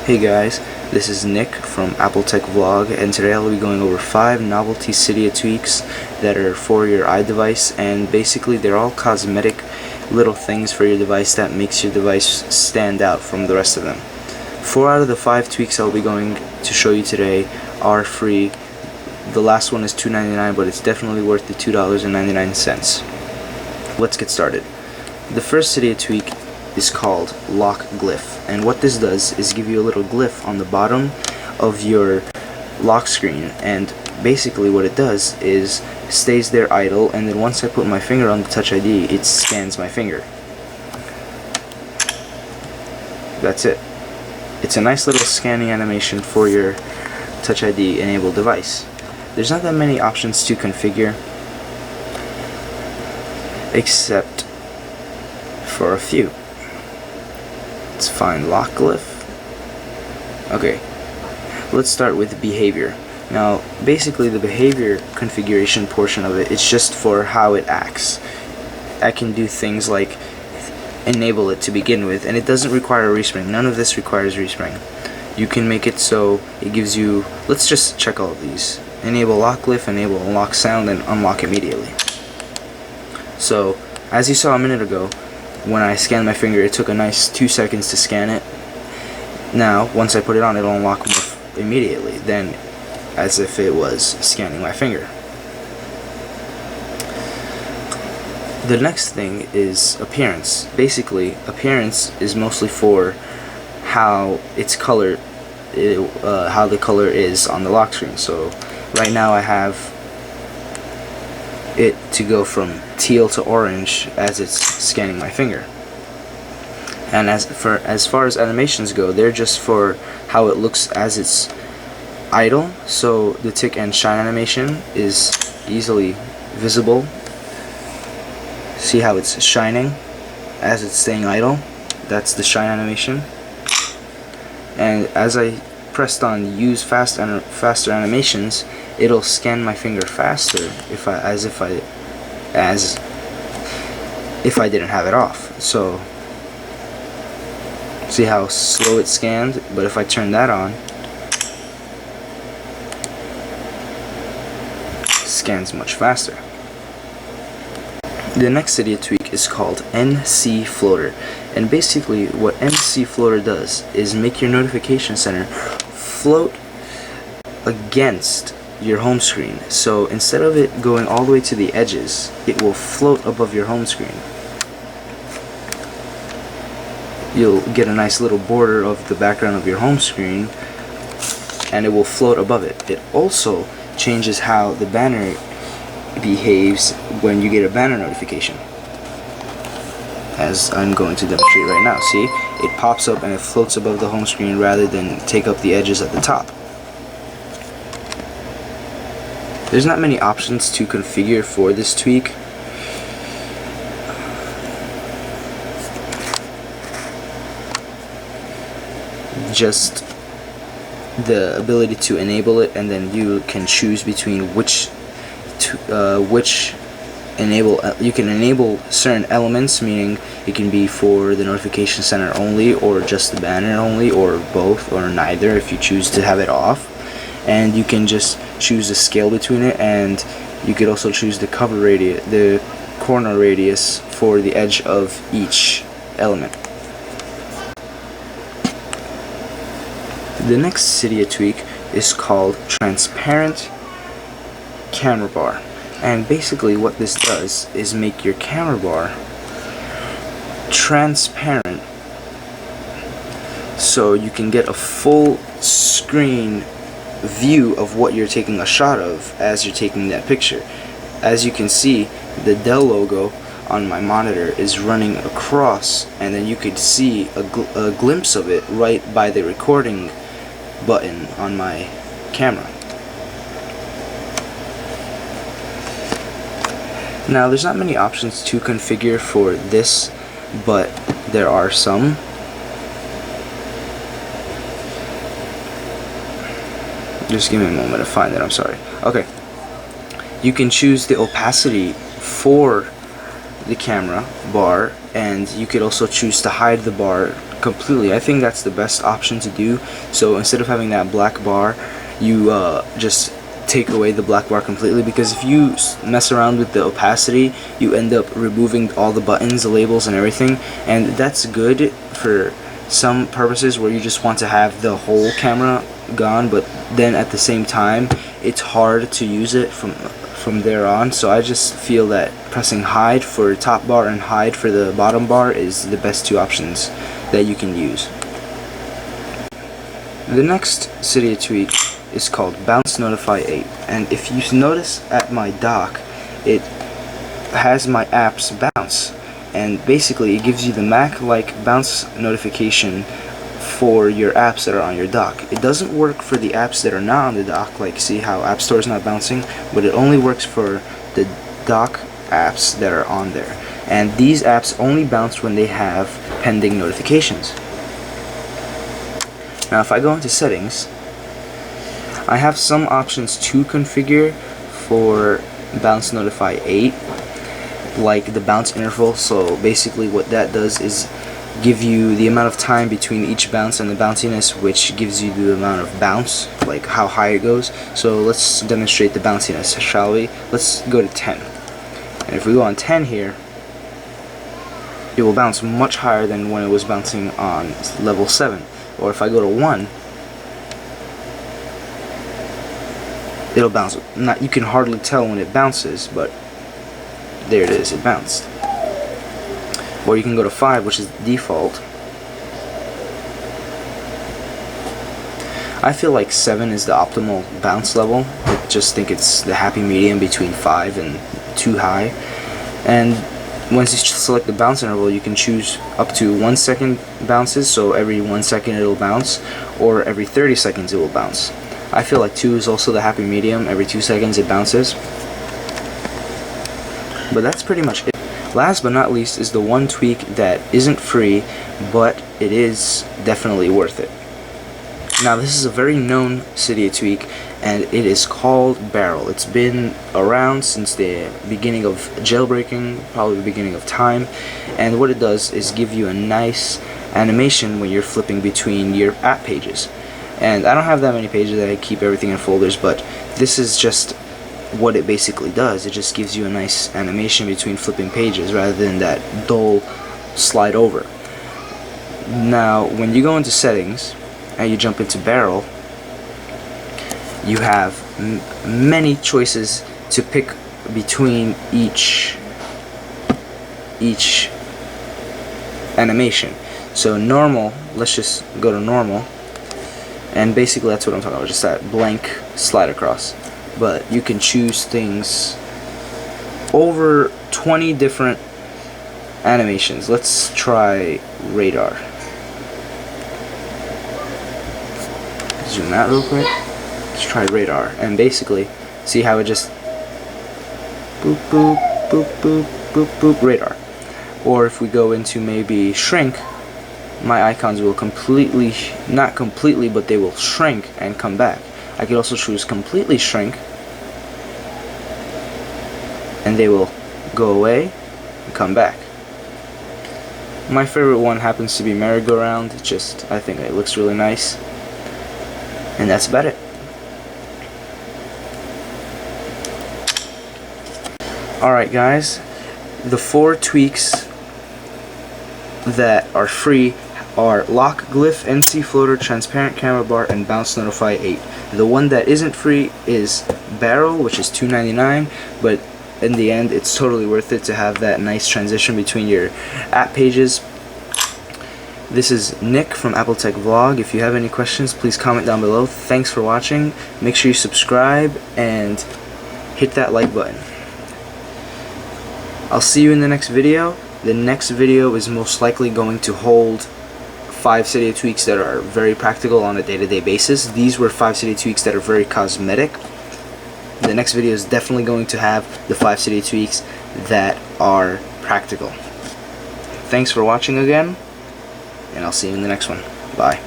Hey guys, this is Nick from Apple Tech Vlog, and today I'll be going over 5 novelty Cydia tweaks that are for your iDevice, and basically they're all cosmetic little things for your device that makes your device stand out from the rest of them. 4 out of the 5 tweaks I'll be going to show you today are free. The last one is $2.99, but it's definitely worth the $2.99. Let's get started. The first Cydia tweak is called LockGlyph, and what this does is give you a little glyph on the bottom of your lock screen, and basically what it does is stays there idle, and then once I put my finger on the Touch ID, it scans my finger. That's it. It's a nice little scanning animation for your Touch ID enabled device. There's not that many options to configure, except for a few. Let's find LockGlyph. Okay, let's start with behavior. Now, basically the behavior configuration portion of it is just for how it acts. I can do things like enable it to begin with, and it doesn't require a respring. None of this requires respring. You can make it so it gives you, let's just check all of these. Enable LockGlyph, enable unlock sound, and unlock immediately. So, as you saw a minute ago, when I scanned my finger, it took a nice 2 seconds to scan it. Now, once I put it on, it'll unlock immediately, then as if it was scanning my finger. The next thing is appearance. Basically, appearance is mostly for how its color, how the color is on the lock screen. So, right now I have it to go from teal to orange as it's scanning my finger. And as far as animations go, they're just for how it looks as it's idle. So the tick and shine animation is easily visible. See how it's shining as it's staying idle? That's the shine animation. And as I pressed on use faster animations, it'll scan my finger faster as if I didn't have it off. So see how slow it scanned, but if I turn that on, it scans much faster. The next Cydia tweak is called NCFloater, and basically what NCFloater does is make your notification center float against your home screen. So instead of it going all the way to the edges, it will float above your home screen. You'll get a nice little border of the background of your home screen, and it will float above it. It also changes how the banner behaves when you get a banner notification, as I'm going to demonstrate right now. See, it pops up and it floats above the home screen rather than take up the edges at the top. There's not many options to configure for this tweak. Just the ability to enable it, and then you can choose between which enable. You can enable certain elements, meaning it can be for the notification center only, or just the banner only, or both, or neither if you choose to have it off. And you can just choose the scale between it, and you could also choose the cover radius, the corner radius for the edge of each element. The next Cydia tweak is called TransparentCameraBar, and basically what this does is make your camera bar transparent, so you can get a full screen view of what you're taking a shot of as you're taking that picture. As you can see, the Dell logo on my monitor is running across, and then you could see a glimpse of it right by the recording button on my camera. Now, there's not many options to configure for this, but there are some. Just give me a moment to find it, I'm sorry. Okay. You can choose the opacity for the camera bar, and you could also choose to hide the bar completely. I think that's the best option to do. So instead of having that black bar, you just take away the black bar completely, because if you mess around with the opacity, you end up removing all the buttons, the labels, and everything, and that's good for some purposes where you just want to have the whole camera gone, but then at the same time it's hard to use it from there on. So I just feel that pressing hide for top bar and hide for the bottom bar is the best two options that you can use. The next Cydia tweak is called Bounce Notify 8, and if you notice at my dock, it has my apps bounce, and basically it gives you the Mac-like bounce notification for your apps that are on your dock. It doesn't work for the apps that are not on the dock, like see how App Store is not bouncing, but it only works for the dock apps that are on there, and these apps only bounce when they have pending notifications. Now if I go into settings, I have some options to configure for Bounce Notify 8, like the bounce interval. So basically what that does is give you the amount of time between each bounce and the bounciness, which gives you the amount of bounce, like how high it goes. So let's demonstrate the bounciness, shall we? Let's go to 10. And if we go on 10 here, it will bounce much higher than when it was bouncing on level 7. Or if I go to 1, it'll bounce. You can hardly tell when it bounces, but there it is, it bounced. Or you can go to 5, which is the default. I feel like 7 is the optimal bounce level. I just think it's the happy medium between 5 and too high. And once you select the bounce interval, you can choose up to 1 second bounces, so every 1 second it'll bounce, or every 30 seconds it will bounce. I feel like 2 is also the happy medium. Every 2 seconds it bounces. But that's pretty much it. Last but not least is the one tweak that isn't free, but it is definitely worth it. Now this is a very known Cydia tweak, and it is called Barrel. It's been around since the beginning of jailbreaking, probably the beginning of time, and what it does is give you a nice animation when you're flipping between your app pages. And I don't have that many pages that I keep everything in folders, but this is just what it basically does. It just gives you a nice animation between flipping pages rather than that dull slide over. Now when you go into settings and you jump into Barrel, you have many choices to pick between each animation. So normal, let's just go to normal, and basically that's what I'm talking about, just that blank slide across. But you can choose things, over 20 different animations. Let's try radar. Zoom out real quick. Let's try radar, and basically see how it just boop boop boop boop boop boop radar. Or if we go into maybe shrink, my icons will completely, not completely, but they will shrink and come back. I could also choose completely shrink, and they will go away and come back. My favorite one happens to be merry-go-round. I think it looks really nice. And that's about it. Alright guys, the 4 tweaks that are free are LockGlyph, NCFloater, TransparentCameraBar, and Bounce Notify 8. The one that isn't free is Barrel, which is $2.99, but in the end it's totally worth it to have that nice transition between your app pages. This is Nick from Apple Tech Vlog. If you have any questions, please comment down below. Thanks for watching. Make sure you subscribe and hit that like button. I'll see you in the next video. The next video is most likely going to hold 5 Cydia tweaks that are very practical on a day-to-day basis. These were 5 Cydia tweaks that are very cosmetic. The next video is definitely going to have the 5 Cydia tweaks that are practical. Thanks for watching again, and I'll see you in the next one. Bye.